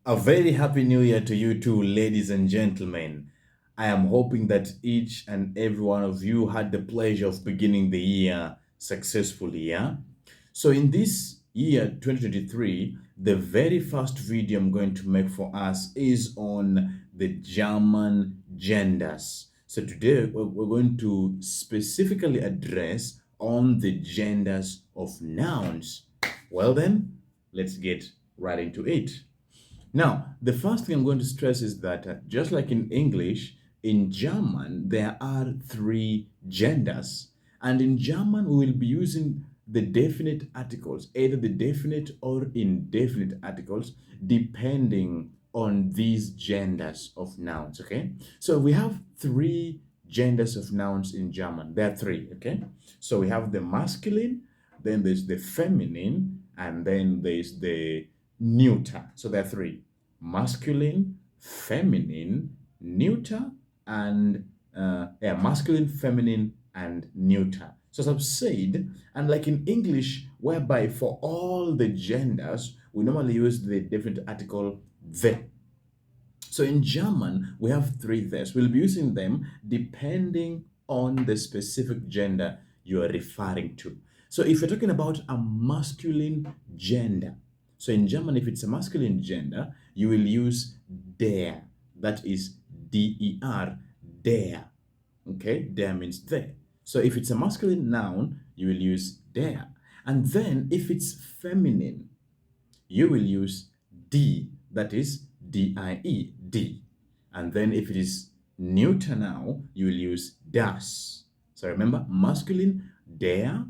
A very happy new year to you too, ladies and gentlemen. I am hoping that each and every one of you had the pleasure of beginning the year successfully, yeah? So in this year 2023, the very first video I'm going to make for us is on the German genders. So today we're going to specifically address on the genders of nouns. Well then, let's get right into it. Now, the first thing I'm going to stress is that just like in English, in German, there are three genders. And in German, we will be using the definite articles, either the definite or indefinite articles, depending on these genders of nouns, okay? So we have three genders of nouns in German. There are three, okay? So we have the masculine, then there's the feminine, and then there's the neuter. So there are three: masculine, feminine, neuter, and masculine, feminine, and neuter. So as I've said, and like in English, whereby for all the genders, we normally use the definite article the. So in German, we have three the's. We'll be using them depending on the specific gender you are referring to. So if you're talking about a masculine gender, so in German, if it's a masculine gender, you will use der. That is der, der. Okay, der means there. So if it's a masculine noun, you will use der. And then if it's feminine, you will use die, that is die, die. And then if it is neuter now, you will use das. So remember, masculine, der,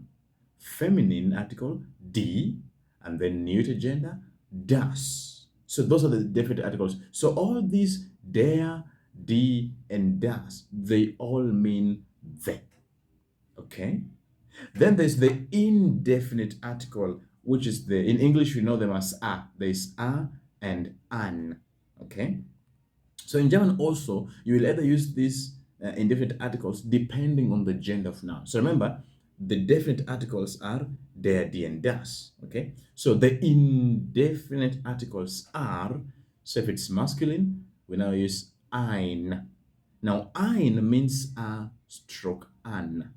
feminine article, die, and then neuter gender, das. So those are the definite articles. So all these der, die, and das, they all mean the. Okay? Then there's the indefinite article, which is in English, we know them as a. There's a and an. Okay? So in German also, you will either use these indefinite articles depending on the gender of noun. So remember, the definite articles are der, die, and das. Okay? So the indefinite articles are, so if it's masculine, we now use ein. Now, ein means a stroke an.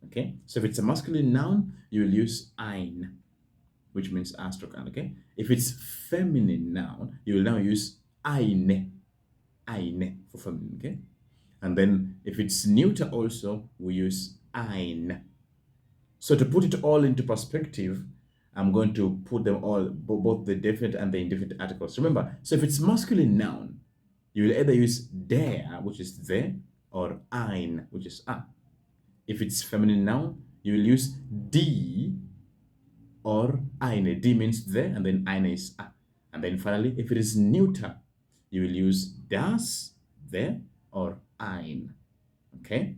Okay? So if it's a masculine noun, you will use ein, which means a stroke an. Okay? If it's feminine noun, you will now use eine for feminine. Okay? And then if it's neuter also, we use ein. So to put it all into perspective, I'm going to put them all, both the definite and the indefinite articles. Remember, so if it's masculine noun, you will either use der, which is the, or ein, which is a. If it's feminine noun, you will use die or eine. Die means the, and then eine is a. And then finally, if it is neuter, you will use das, the, or ein. Okay?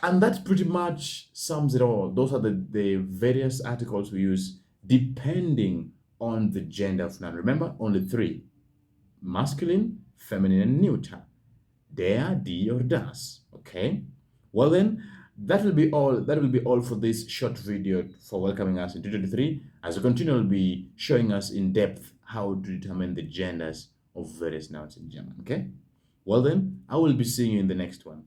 And that pretty much sums it all. Those are the various articles we use depending on the gender of noun. Remember, only three: masculine, feminine, and neuter. Der, die, or das. Okay? Well then, that will be all. That will be all for this short video for welcoming us in 2023. As we continue, will be showing us in depth how to determine the genders of various nouns in German. Okay? Well then, I will be seeing you in the next one.